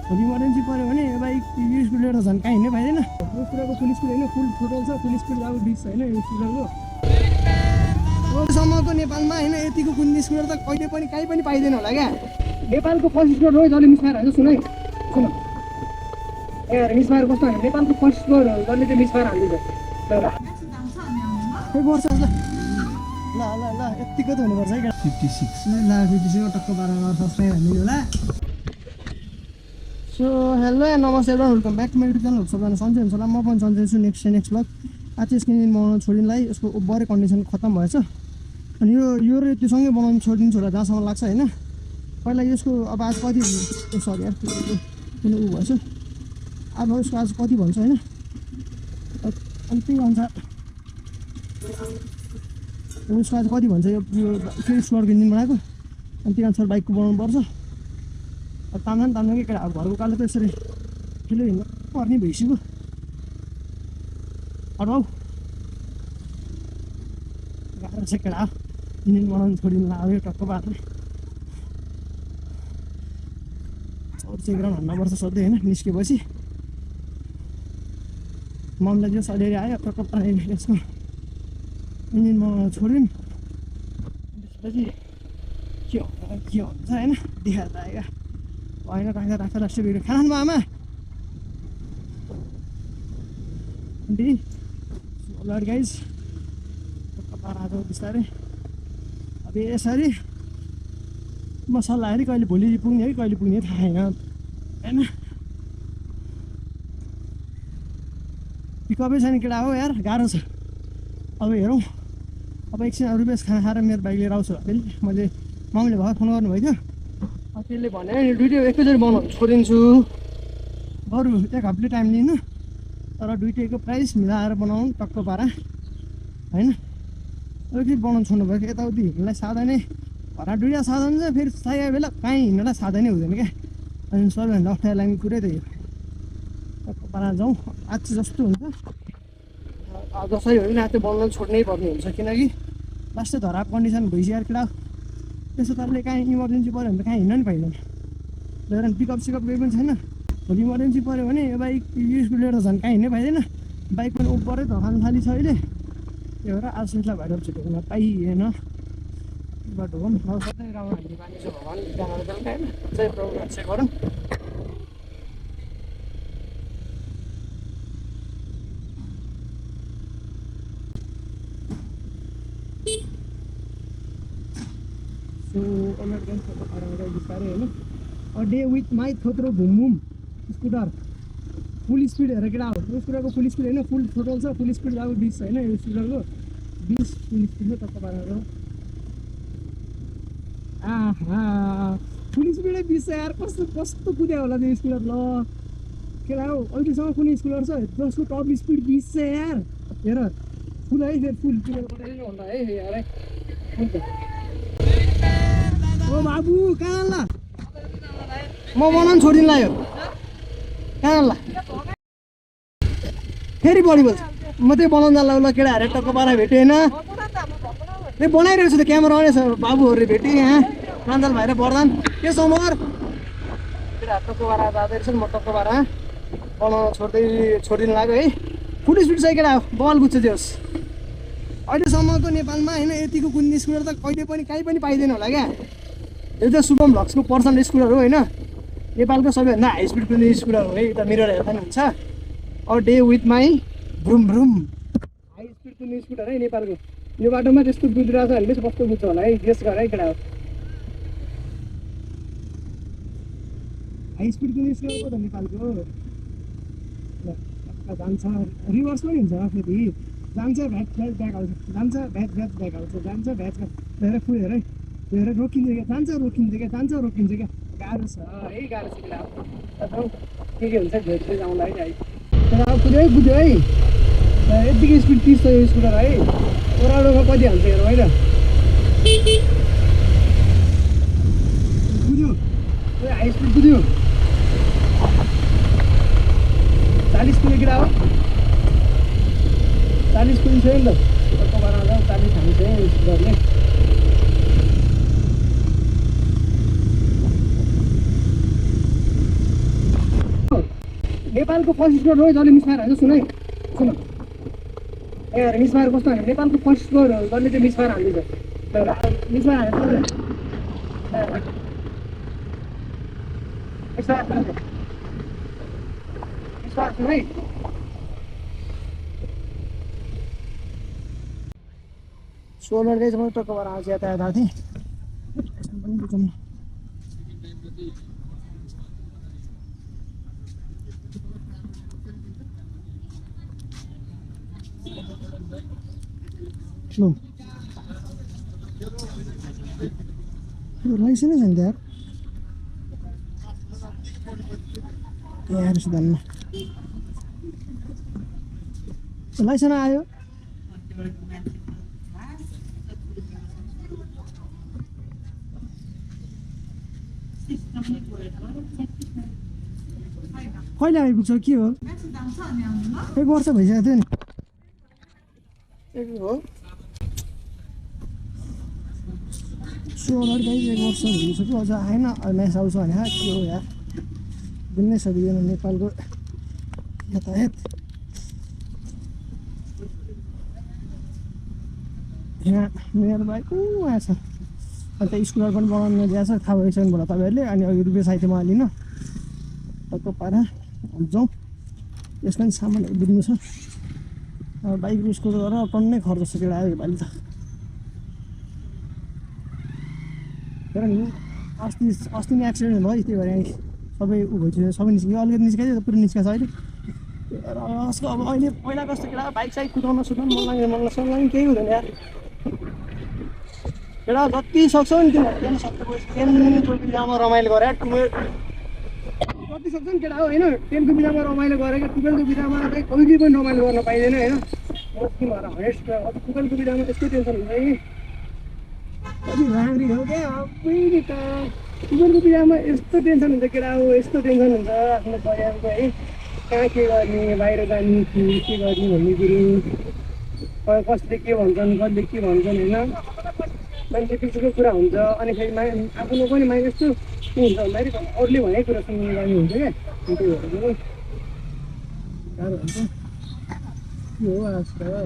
भोलि इमर्जेन्सी पऱ्यो भने बाइक यो स्पिड लिएर झन् कहीँ हिँड्नै पाइँदैन। यो कुराको फुल स्पिड होइन, फुल थ्रोटल छ, फुल स्पिड अब 20 होइन यो स्कुटरको। अहिलेसम्मको नेपालमा होइन यतिको कुन स्कुटर त कहिले पनि कहीँ पनि पाइँदैन होला क्या। नेपालको फर्स्ट स्कुटर हो जसले मिसफायर हान्छ। सुन है सुन ए मिसफायर कस्तो हान्छ नेपालको फर्स्ट स्कुटर जसले चाहिँ मिसफायर हालिदिन्छ। खै गर्छ ल ल ल ल यतिको त हुनुपर्छ है 56 ल 56 टक्क 12 सब्सक्राइब हाल्नु होला। सो हेलो एन्ड नमस्ते everyone, welcome back to my YouTube channel. सबैजना सन्चै हुन्छ होला। म पनि सन्चै छु। नेक्स्ट ब्लग आज चाहिँ यसको इन्जिन बनाउनु छोडिनलाई यसको ओभरै कन्डिसन खत्तम भएछ अनि यो र त्योसँगै बनाउनु छोडिदिन्छु होला जहाँसम्म लाग्छ होइन। पहिला यसको अब आज कति सरी यार किन ऊ भएछ अब यसको आज कति भन्छ होइन अनि त्यही अनुसार उसको आज कति भन्छ यो फेरि स्कुटरको इन्जिन बनाएको अनि त्यही अनुसार बाइकको बनाउनु पर्छ। तान्दै केटा अब घरको कालो त यसरी ठुलो हिँड्नु पर्ने भइसक्यो। अरू गाह्रो छ केटा इन्जिन बनाउनु छोडिनु लाग्यो टक्क बाटो अरू चाहिँ ग्राउन्ड हान्नुपर्छ सधैँ होइन। निस्केपछि ममलाई जो सधैँ आयो टक्क पानी यसको इन्जिन बनाउनु छोड्यौँ। त्यसपछि के हुन्छ होइन देखाएर आएगा होइन राख्दा राष्ट्रिय भिडियो खाना खानु आमा आन्टी लड गाइज टक्क बिस्तारै अब यसरी मसल्ला हेरी कहिले भोलि पुग्ने है कहिले पुग्ने थाहा छैन होइन। पिकअपै छैन केटा हो यार गाह्रो छ। अब हेरौँ अब एकछिन रुपियाँ खाना खाएर मेरो बाइक लिएर आउँछु फेरि। मैले मम्मीले भर्खर फोन गर्नुभएको थियो त्यसले भने नि दुइटै एकैचोटि बनाउनु छोडिदिन्छु बरु एक हप्ता टाइम लिनु तर दुइटैको प्राइस मिलाएर बनाउनु टक्क पारा होइन। एकचोटि बनाउनु छोड्नु भएको यताउति हिँड्नलाई साधन नै घरमा दुइटा साधन छ फेरि चाहिएको बेला कहीँ हिँड्नलाई साधनै हुँदैन क्या। अनि सबैभन्दा अप्ठ्यारो लाग्ने कुरै त यो टक्क पारा जाउँ आज जस्तो हुन्छ जसरी हो भने आज चाहिँ बनाउनु छोड्नै पर्ने हुन्छ किनकि लास्टै धराको कन्डिसन भइसक्यो केटा। त्यसो तरले कहीँ इमर्जेन्सी पऱ्यो भने त कहीँ हिँड्न नि पाइँदैन लिएर पिकअप सिकअप केही पनि छैन। भोलि इमर्जेन्सी पऱ्यो भने यो बाइक यो स्कुट लिएर झन् कहीँ हिँड्नै पाइँदैन। बाइक पनि ओभरै धखान थाली छ अहिले त्यही भएर आज सिलसिला भएर छिटो हुन पाइएन बाटो हो सधैँ राम्रो हामीले पानी छ भगवान् बिहान बेलुका होइन जय प्रभु रक्षा गरौँ। सो बिस्तारै होइन अ डे विथ माई थोत्रो घुम घुम स्कुटर फुल स्पिड हेरेर केटा हो। यो स्कुटरको फुल स्पिड होइन फुल थ्रोटल छ, फुल स्पिड अब 20 होइन यो स्कुटरको 20 फुल स्पिड हो टक्क पारेर आहा फुल स्पिडै 20 छ यार। कस्तो कुद्यो होला त्यो स्कुटर ल केटा हो। अहिलेसम्म कुनै स्कुटर छ जसको टप स्पिड 20 छ यार। हेर फुल है फेरि फुल स्पिडर बनाइदिनु भन्दा है यार हुन्छ। ओ बाबु कहाँ ल म बनाउनु छोडिदिनु लाग्यो कहाँ ल फेरि बढी बोल्छ म त्यही बनाउनु जान्ला ल केटा हेरेर टक्क पारा भेटेँ होइन। ए बनाइरहेको छु त क्यामेरा आउने छ बाबुहरूले भेटेँ यहाँ रान्दाल भाइ र बर्दान के समर केटा टक्क पारा जाँदै रहेछ म टक्क पारा बनाउनु छोडिदिनु लाग्यो है। फुल स्पिड छ केटा बल गुच्छ जोस्। अहिलेसम्मको नेपालमा होइन यतिको कुन स्कुटर त कहिले पनि कहीँ पनि पाइँदैन होला क्या। यो चाहिँ शुभम भ्लग्सको पर्सनल स्कुटर हो होइन। नेपालको सबैभन्दा हाई स्पिड कुद्ने स्कुटर हो है। यता मिरर हेर्दा पनि हुन्छ अ डे विथ माई भ्रुम भ्रुम हाई स्पिड कुद्ने स्कुटर है नेपालको। यो बाटोमा त्यस्तो कुदिरहेको छ भने चाहिँ कस्तो कुद्छ होला है गेस गर है केटा हो। हाई स्पिड कुद्ने स्कुटर हो त नेपालको जान्छ रिभर्स पनि हुन्छ फेरि जान्छ भ्याट ब्याक आउँछ जान्छ भ्याट ब्याक आउँछ जान्छ भ्याट हेरेर फुल हेर है हेरेर रोकिन्छ क्या जान्छ रोकिन्छ क्या गाह्रो छ है गाह्रो छ केटा के हुन्छ भेट्दै जाउँला है तर अब कुद्यो है यतिकै स्पिड 30 छ यो स्कुटर है। ओह्रालोमा कति हाल्छ हेरौँ होइन कुद्यो हाई स्पिड कुद्यो 40 कुद्यो केटा हो 40 कुदिसक्यो नि त टक्क बाह्र 40 हालिसक्यो स्कुटरले। नेपालको फर्स्ट स्कोर हो जसले मिसफायर हान्छ सुन है सुन यहाँ मिसफायर कस्तो हान्छ नेपालको फर्स्ट स्कोर हो जसले चाहिँ मिसफायर हान्दैछ मिसफायर हान्छ सुन है सोलर चाहिँ म टक्क भएर आउँछ यता थिएँ लाइसेन्स छैन त यार सुधार्नु लाइसेन्स आयो कहिले आइपुग्छ के हो 1 वर्ष भइसकेको थियो नि हो सोलर गाई 1 वर्ष भइसक्यो अझ आएन म्याच आउँछ भने के हो यार बुझ्नै सकिँदैन नेपालको यातायात यहाँ मेरो बाइक उहाँ छ अन्त स्कुटर पनि बनाउनु ल्याएको छ थाहा भइसक्नु होला तपाईँहरूले अनि अघि रुपियाँ साहित्य म लिन टक्क पारा जाउँ यसको पनि सामानहरू बुझ्नु छ बाइक र स्कुटर गरेर टन्नै खर्च छ केटा आयो योपालि त तर नि अस्ति नै एक्सिडेन्ट भयो त्यही भएर सबै उ भइसक्यो सबै निस्क्यो अलिकति निस्काइदियो पुरै निस्केको छ अहिले यसको अब अहिले पहिला कस्तो केटा बाइक साइक कुदाउन सुदाउनु मन लाग्ने केही हुँदैन यार केटा जति सक्छौ नि तिमीहरू टेनको बिजामा रमाइलो गरे जति सक्छ नि केटा हो होइन 10को बिजामा रमाइलो गरेको 12को बिजामा चाहिँ कहिले पनि रमाइलो गर्न पाइँदैन होइन तिमीहरू हरेस्ट 12को बिजामा त्यस्तो टेन्सन हुन्छ कि कति राम्री हो क्या अबै त 12को बिजामा यस्तो टेन्सन हुन्छ केटा हो यस्तो टेन्सन हुन्छ आफ्नो परिवारको है कहाँ के गर्ने बाहिर जाने के गर्ने भन्ने कुरो कसले के भन्छन् कसले के भन्छन् होइन मान्छे पिछेको कुरा हुन्छ अनि फेरि आफ्नो पनि माइन्ड यस्तो के हुन्छ भन्दाखेरि अरूले भनेको कुरा सुन्नु जाने हुन्छ क्या त्यही भएर पनि गाह्रो हुन्छ के हो आजकल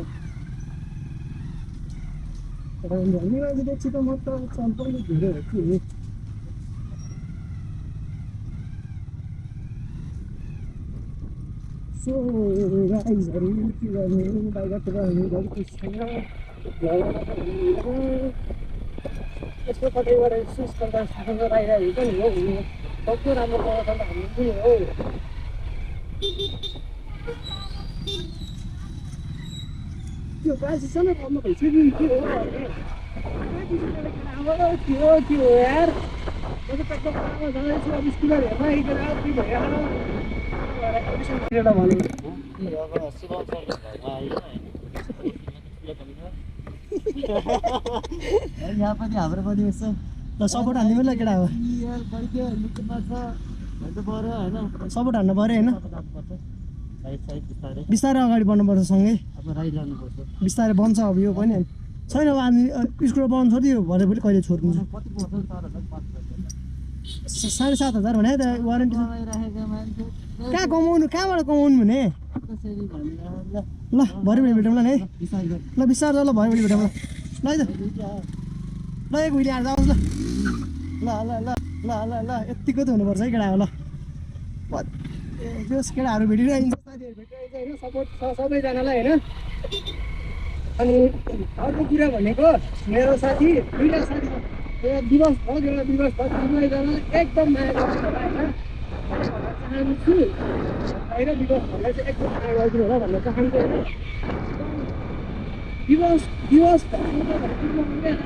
धनी मान्छेपछि त म त चम्पलले धेरै हो के हो सो गाइजहरू के गर्ने बाहिरतिर हामी गरेको छैन यसको कतैबाट सिस्टम आइरहेको हुन्छ नि हो सक्दो राम्रो गर्छ त हामी पनि हो त्यो बासिसम्म गर्नु भइसक्यो के हो यार म त टक्क जाँदैछु अब स्कुलर हेर्न आइकन के भयो यहाँ पनि हाम्रो पनि यसो ल सपोर्ट हान्नु ल केटा हो सपोर्ट हान्नु पऱ्यो होइन बिस्तारै अगाडि बढ्नुपर्छ सँगै बिस्तारै बन्छ अब यो पनि छैन अब हामी स्कुल बनाउनु छोडिदियो भरे पनि कहिले छोड्नु 7,500 भने त वारेन्टी कहाँ कमाउनु कहाँबाट कमाउनु भने ल भरे भोलि भेटौँ ल है ल बिस्तारै ल भरे भोलि भेटौँ ल ल है त ल एक भोलि आएर जाओस् ल ल ल ल ल ल यतिको त हुनुपर्छ है केटा हो ल त्यस केटाहरू भेटिरहेको साथीहरू भेटिरहेको होइन सपोर्ट छ सबैजनालाई होइन अनि अर्को कुरा भनेको मेरो साथी 2टा साथी दिवस भयो एउटा दिवस भयो दुवैजना एकदम माया गर्छु होला होइन चाहन्छु होइन दिवस भन्दा चाहिँ एकदम माया गरिदिनु होला भन्न चाहन्छु होइन दिवस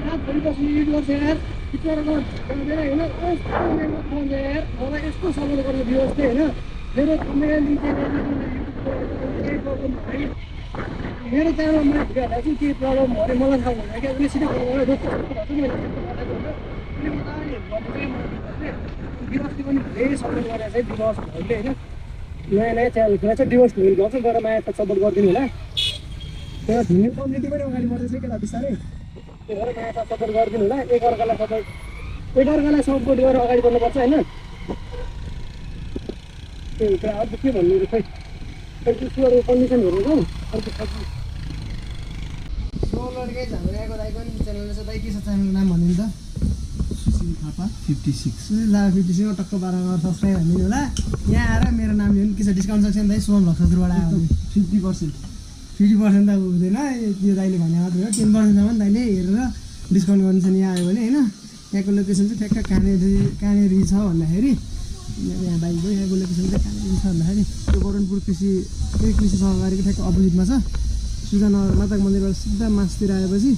रातभरि बस्नु एडिट गर्छ यार पिक्चरमा जाँदैन होइन यस्तो मेहनत गर्छ यार मलाई यस्तो सपोर्ट गर्ने दिवस चाहिँ होइन मेरो मेरो च्यानलमा भिडियोहरूलाई चाहिँ केही प्रब्लम भयो अरे मलाई थाहा हुँदैन क्या उसले सिधै दिवसले पनि धेरै सपोर्ट गरेर चाहिँ दिवस भाइले होइन नयाँ नयाँ च्यानलतिर चाहिँ दिवस भ्लग गर्छ गएर माया सपोर्ट गरिदिनु होला त्यहाँ भिडियो कम्युनिटी पनि अगाडि बढ्दैछ केटा बिस्तारै त्यही भएर माया सपोर्ट गरिदिनु होला एकअर्कालाई सपोर्ट गरेर अगाडि बढ्नुपर्छ होइन त्यही त अब के भन्नु र खै त्यसको कन्डिसन हेरेको अर्को सोलर गाइज हाम्रो यहाँको दाइको पनि च्यानल छ दाइ के छ च्यानलको नाम भन्नु त सुशील थापा 56 सुशील ला 56 टक्क 12 गरेर सब्सक्राइब भनिदिनु होला यहाँ आएर मेरो नाम लिनु के छ डिस्काउन्ट सक्छ नि दाइ सोम भक्सपुरबाट आयो भने 50% 50% त हुँदैन त्यो दाइले भने मात्रै हो 10%सम्म दाइले हेरेर डिस्काउन्ट गर्नु छ नि यहाँ आयो भने होइन यहाँको लोकेसन चाहिँ ठ्याक्क कहाँनिर छ भन्दाखेरि यहाँ दाइको यहाँको लोकेसन चाहिँ कहाँनिर छ भन्दाखेरि त्यो गौरनपुर कृषि सहकारीको ठ्याक्क अपोजिटमा छ सुजानगर माताको मन्दिरबाट सिधा मासतिर आएपछि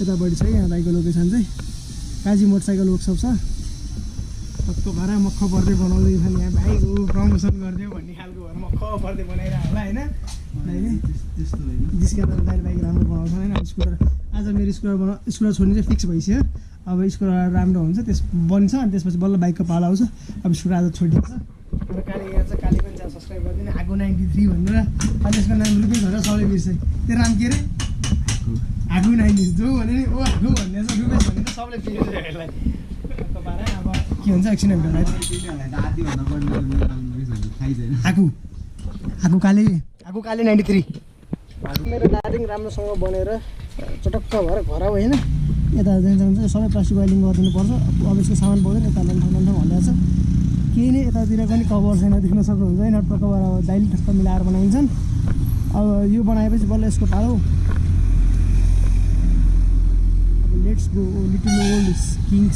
यतापट्टि छ यहाँ दाइको लोकेसन चाहिँ काजी मोटरसाइकल वर्कसप छ टक्क भएर मख पर्दै बनाउँदै छ यहाँ भाइको प्रमोसन गरिदियो भन्ने खालको भएर मख पर्दै बनाइरहेको होला होइन त्यस्तो होइन जिस्का त दाइले बाइक राम्रो बनाउँछ होइन स्कुटर आज मेरो स्कुटर छोड्ने चाहिँ फिक्स भइसक्यो अब स्कुटर राम्रो हुन्छ बन्छ अनि त्यसपछि बल्ल बाइकको पाला आउँछ अब स्कुटर आज छोडिदिन्छ हाम्रो काली यहाँ चाहिँ काली पनि चाहिँ सब्सक्राइब गरिदिनु आगो 93 भनेर अनि त्यसको नाम रुपेश भनेर सबैले बिर्छ त्यो नाम के अरे आगो 90 जो भने नि ओ आगो भन्ने छ रुपेश भन्ने त सबले बिर्छ यसलाई अब के हुन्छ एकछिन भिडियोलाई आगो काली 93 मेरो दार्जिलिङ राम्रोसँग बनेर चटक्क भएर घर आऊ होइन यता जान्छ सबै प्लास्टिक वाइलिङ गरिदिनु पर्छ अब यसको सामान पाउँदैन यता लन्ठन भनिरहेको छ केही नै यतातिर पनि कभर छैन देख्न सक्नुहुन्छ होइन नटको कभर अब दाइले ठक्क मिलाएर बनाइन्छन् अब यो बनाएपछि बल्ल यसको पालो अब let's go little old Kings